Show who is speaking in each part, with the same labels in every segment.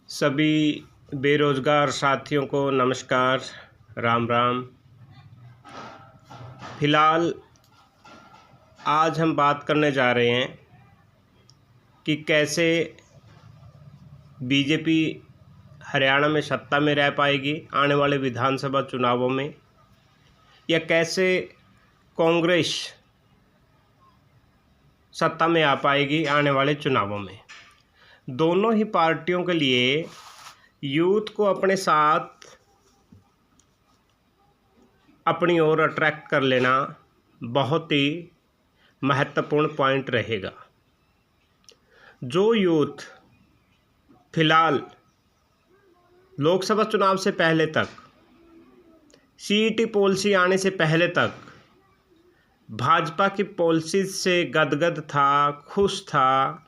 Speaker 1: सभी बेरोज़गार साथियों को नमस्कार, राम राम। फ़िलहाल आज हम बात करने जा रहे हैं कि कैसे बीजेपी हरियाणा में सत्ता में रह पाएगी आने वाले विधानसभा चुनावों में, या कैसे कांग्रेस सत्ता में आ पाएगी आने वाले चुनावों में। दोनों ही पार्टियों के लिए यूथ को अपने साथ अपनी ओर अट्रैक्ट कर लेना बहुत ही महत्वपूर्ण पॉइंट रहेगा। जो यूथ फिलहाल लोकसभा चुनाव से पहले तक, सीईटी पॉलिसी आने से पहले तक भाजपा की पॉलिसीज से गदगद था, खुश था,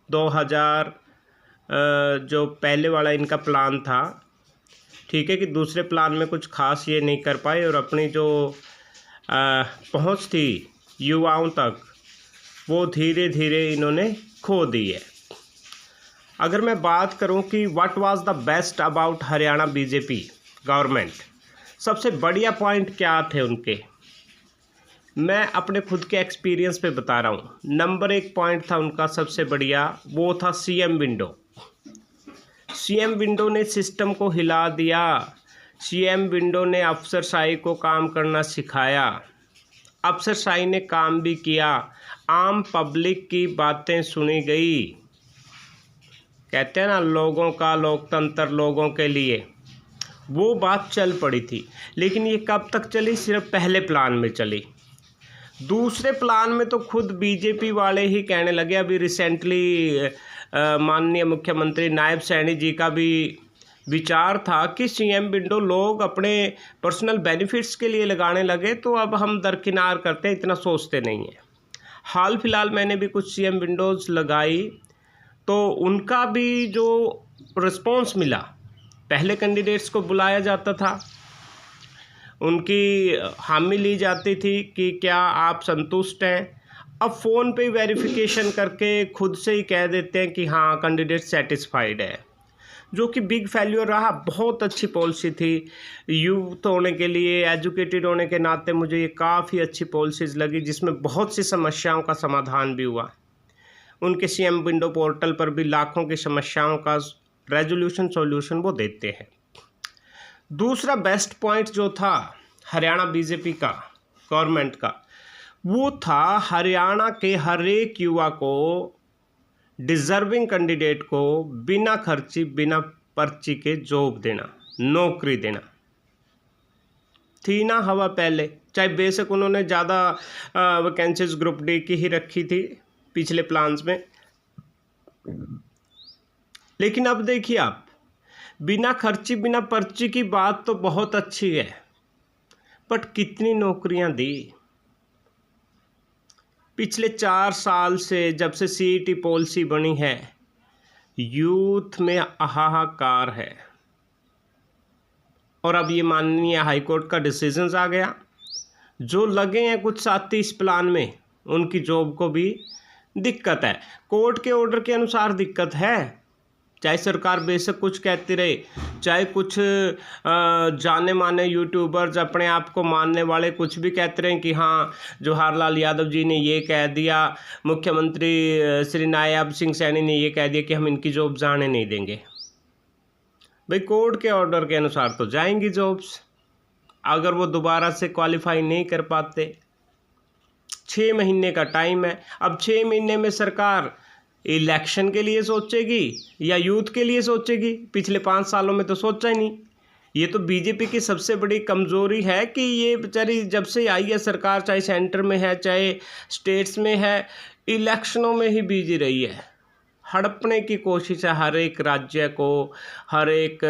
Speaker 1: 2000 जो पहले वाला इनका प्लान था, ठीक है, कि दूसरे प्लान में कुछ खास ये नहीं कर पाए और अपनी जो पहुंच थी युवाओं तक वो धीरे धीरे इन्होंने खो दी है। अगर मैं बात करूं कि what was the best about Haryana BJP government, सबसे बढ़िया पॉइंट क्या थे उनके, मैं अपने खुद के एक्सपीरियंस पे बता रहा हूँ। नंबर 1 पॉइंट था उनका सबसे बढ़िया, वो था सीएम विंडो। सीएम विंडो ने सिस्टम को हिला दिया। सीएम विंडो ने अफसरशाही को काम करना सिखाया। अफसरशाही ने काम भी किया, आम पब्लिक की बातें सुनी गई। कहते हैं ना, लोगों का लोकतंत्र लोगों के लिए, वो बात चल पड़ी थी। लेकिन ये कब तक चली? सिर्फ पहले प्लान में चली। दूसरे प्लान में तो खुद बीजेपी वाले ही कहने लगे। अभी रिसेंटली माननीय मुख्यमंत्री नायब सैनी जी का भी विचार था कि सीएम विंडो लोग अपने पर्सनल बेनिफिट्स के लिए लगाने लगे, तो अब हम दरकिनार करते हैं, इतना सोचते नहीं हैं। हाल फिलहाल मैंने भी कुछ सीएम विंडोज़ लगाई, तो उनका भी जो रिस्पॉन्स मिला, पहले कैंडिडेट्स को बुलाया जाता था, उनकी हामी ली जाती थी कि क्या आप संतुष्ट हैं। अब फ़ोन पे वेरिफिकेशन करके खुद से ही कह देते हैं कि हाँ कैंडिडेट सेटिस्फाइड है, जो कि बिग फेल्योर रहा। बहुत अच्छी पॉलिसी थी यूथ होने के लिए, एजुकेटेड होने के नाते मुझे ये काफ़ी अच्छी पॉलिसीज़ लगी, जिसमें बहुत सी समस्याओं का समाधान भी हुआ। उनके सीएम विंडो पोर्टल पर भी लाखों की समस्याओं का रेजोल्यूशन सॉल्यूशन वो देते हैं। दूसरा बेस्ट पॉइंट जो था हरियाणा बीजेपी का गवर्नमेंट का, वो था हरियाणा के हर एक युवा को, डिज़र्विंग कैंडिडेट को बिना खर्ची बिना पर्ची के जॉब देना, नौकरी देना। थी ना हवा पहले, चाहे बेशक उन्होंने ज़्यादा वैकेंसीज ग्रुप डी की ही रखी थी पिछले प्लान्स में, लेकिन अब देखिए आप, बिना खर्ची बिना पर्ची की बात तो बहुत अच्छी है, बट कितनी नौकरियां दी? पिछले 4 साल से जब से सीईटी पॉलिसी बनी है, यूथ में हाहाकार है। और अब ये माननीय हाईकोर्ट का डिसीजंस आ गया, जो लगे हैं कुछ साथी इस प्लान में, उनकी जॉब को भी दिक्कत है। कोर्ट के ऑर्डर के अनुसार दिक्कत है, चाहे सरकार बेशक कुछ कहती रहे, चाहे कुछ जाने माने यूट्यूबर्स अपने आप को मानने वाले कुछ भी कहते रहे कि हाँ जवाहरलाल यादव जी ने ये कह दिया, मुख्यमंत्री श्री नायब सिंह सैनी ने ये कह दिया कि हम इनकी जॉब जाने नहीं देंगे। भाई कोर्ट के ऑर्डर के अनुसार तो जाएंगी जॉब्स, अगर वो दोबारा से क्वालिफाई नहीं कर पाते। 6 महीने का टाइम है। अब 6 महीने में सरकार इलेक्शन के लिए सोचेगी या यूथ के लिए सोचेगी? पिछले 5 सालों में तो सोचा ही नहीं। ये तो बीजेपी की सबसे बड़ी कमज़ोरी है कि ये बेचारी जब से आई है सरकार, चाहे सेंटर में है चाहे स्टेट्स में है, इलेक्शनों में ही बिजी रही है। हड़पने की कोशिश है हर एक राज्य को, हर एक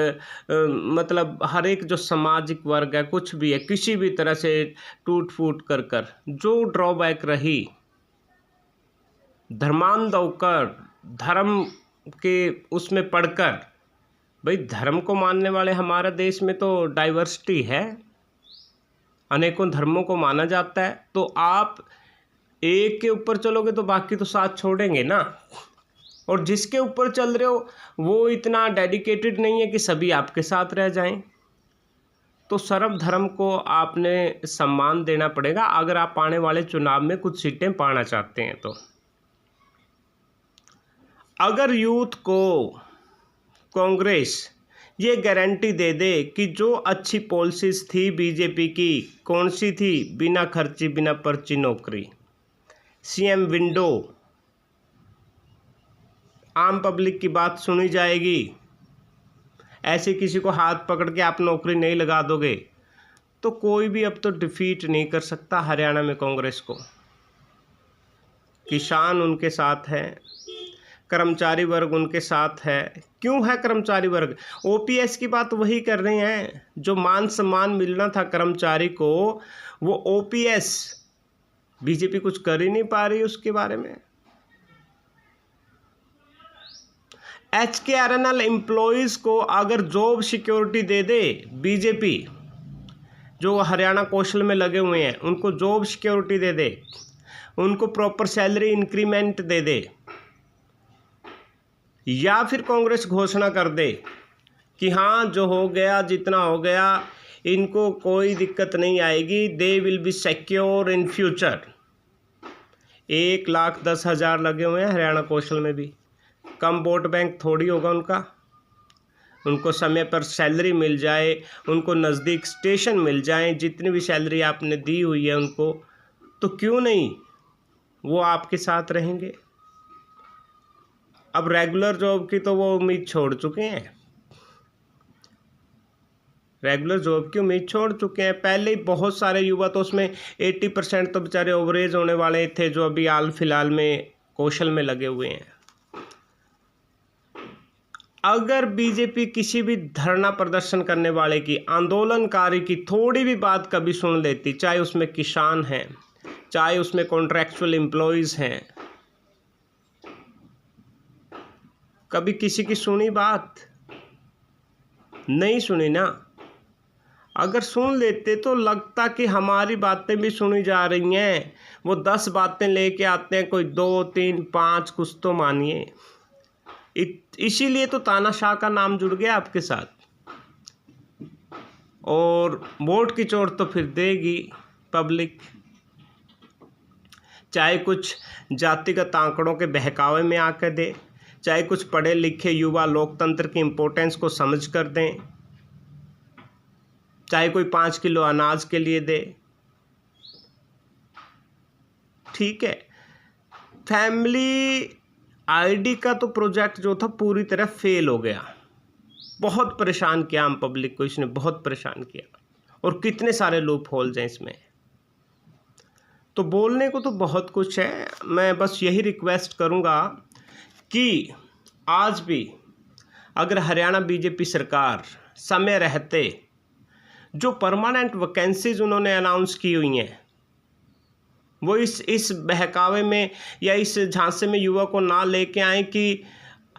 Speaker 1: मतलब हर एक जो सामाजिक वर्ग है, कुछ भी है, किसी भी तरह से टूट फूट कर जो ड्रॉबैक रही, धर्मांध होकर, धर्म के उसमें पढ़कर, भाई धर्म को मानने वाले हमारे देश में तो डाइवर्सिटी है, अनेकों धर्मों को माना जाता है, तो आप एक के ऊपर चलोगे तो बाकी तो साथ छोड़ेंगे ना। और जिसके ऊपर चल रहे हो वो इतना डेडिकेटेड नहीं है कि सभी आपके साथ रह जाएं। तो सर्व धर्म को आपने सम्मान देना पड़ेगा अगर आप आने वाले चुनाव में कुछ सीटें पाना चाहते हैं। तो अगर यूथ को कांग्रेस ये गारंटी दे दे कि जो अच्छी पॉलिसीज थी बीजेपी की, कौन सी थी? बिना खर्ची बिना पर्ची नौकरी, सीएम विंडो, आम पब्लिक की बात सुनी जाएगी, ऐसे किसी को हाथ पकड़ के आप नौकरी नहीं लगा दोगे तो कोई भी अब तो डिफीट नहीं कर सकता हरियाणा में कांग्रेस को। किसान उनके साथ है, कर्मचारी वर्ग उनके साथ है। क्यों है कर्मचारी वर्ग? ओपीएस की बात वही कर रहे हैं। जो मान सम्मान मिलना था कर्मचारी को, वो ओपीएस बीजेपी कुछ कर ही नहीं पा रही उसके बारे में। HKRNL एम्प्लॉयज़ को अगर जॉब सिक्योरिटी दे दे बीजेपी, जो हरियाणा कौशल में लगे हुए हैं उनको जॉब सिक्योरिटी दे दे, उनको प्रॉपर सैलरी इंक्रीमेंट दे दे, या फिर कांग्रेस घोषणा कर दे कि हाँ जो हो गया जितना हो गया इनको कोई दिक्कत नहीं आएगी, they will be secure in future. 1,10,000 लगे हुए हैं हरियाणा कौशल में भी, कम वोट बैंक थोड़ी होगा उनका। उनको समय पर सैलरी मिल जाए, उनको नज़दीक स्टेशन मिल जाए, जितनी भी सैलरी आपने दी हुई है उनको, तो क्यों नहीं वो आपके साथ रहेंगे। अब रेगुलर जॉब की तो वो उम्मीद छोड़ चुके हैं, रेगुलर जॉब की उम्मीद छोड़ चुके हैं। पहले ही बहुत सारे युवा तो उसमें 80% तो बेचारे ओवरेज होने वाले थे जो अभी हाल फिलहाल में कौशल में लगे हुए हैं। अगर बीजेपी किसी भी धरना प्रदर्शन करने वाले की, आंदोलनकारी की थोड़ी भी बात कभी सुन लेती, चाहे उसमें किसान हैं, चाहे उसमें कॉन्ट्रैक्चुअल एम्प्लॉयज़ हैं, कभी किसी की सुनी बात? नहीं सुनी ना। अगर सुन लेते तो लगता कि हमारी बातें भी सुनी जा रही हैं। वो 10 बातें लेके आते हैं, कोई 2, 3, 5 कुछ तो मानिए। इसीलिए तो तानाशाह का नाम जुड़ गया आपके साथ। और वोट की चोट तो फिर देगी पब्लिक, चाहे कुछ जातिगत आंकड़ों के बहकावे में आकर दे, चाहे कुछ पढ़े लिखे युवा लोकतंत्र की इम्पोर्टेंस को समझ कर दें, चाहे कोई 5 किलो अनाज के लिए दे। ठीक है, फैमिली आईडी का तो प्रोजेक्ट जो था पूरी तरह फेल हो गया। बहुत परेशान किया आम पब्लिक को इसने, बहुत परेशान किया। और कितने सारे लूप होल्स हैं इसमें। तो बोलने को तो बहुत कुछ है। मैं बस यही रिक्वेस्ट करूंगा कि आज भी अगर हरियाणा बीजेपी सरकार समय रहते जो परमानेंट वैकेंसीज उन्होंने अनाउंस की हुई हैं, वो इस बहकावे में या इस झांसे में युवा को ना लेके आए कि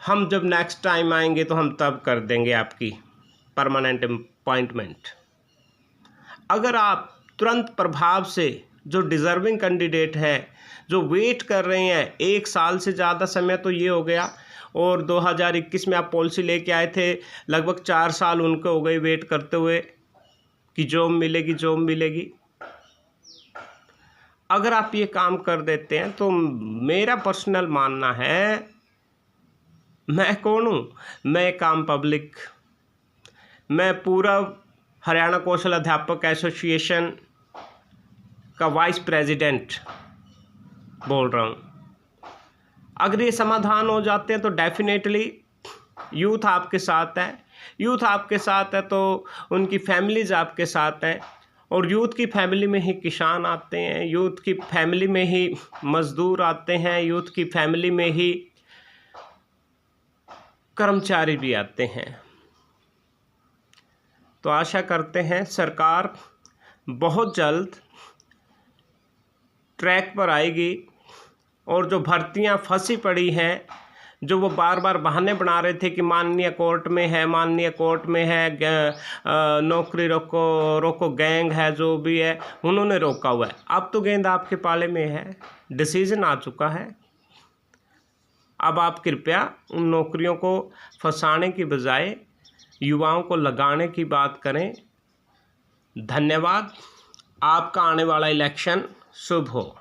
Speaker 1: हम जब नेक्स्ट टाइम आएंगे तो हम तब कर देंगे आपकी परमानेंट अपॉइंटमेंट। अगर आप तुरंत प्रभाव से जो डिज़र्विंग कैंडिडेट है, जो वेट कर रहे हैं, 1 साल से ज़्यादा समय तो ये हो गया, और 2021 में आप पॉलिसी लेके आए थे, लगभग 4 साल उनको हो गए वेट करते हुए कि जॉब मिलेगी जॉब मिलेगी। अगर आप ये काम कर देते हैं तो मेरा पर्सनल मानना है, मैं कौन हूँ? मैं एक आम पब्लिक, मैं पूरा हरियाणा कौशल अध्यापक एसोसिएशन का वाइस प्रेसिडेंट बोल रहा हूँ। अगर ये समाधान हो जाते हैं तो डेफिनेटली यूथ आपके साथ है, यूथ आपके साथ है तो उनकी फैमिलीज आपके साथ हैं, और यूथ की फैमिली में ही किसान आते हैं, यूथ की फैमिली में ही मज़दूर आते हैं, यूथ की फैमिली में ही कर्मचारी भी आते हैं। तो आशा करते हैं सरकार बहुत जल्द ट्रैक पर आएगी, और जो भर्तियां फंसी पड़ी हैं, जो वो बार बार बहाने बना रहे थे कि माननीय कोर्ट में है, माननीय कोर्ट में है, नौकरी रोको गैंग है, जो भी है उन्होंने रोका हुआ है। अब तो गेंद आपके पाले में है, डिसीजन आ चुका है। अब आप कृपया उन नौकरियों को फंसाने की बजाय युवाओं को लगाने की बात करें। धन्यवाद। आपका आने वाला इलेक्शन शुभ हो।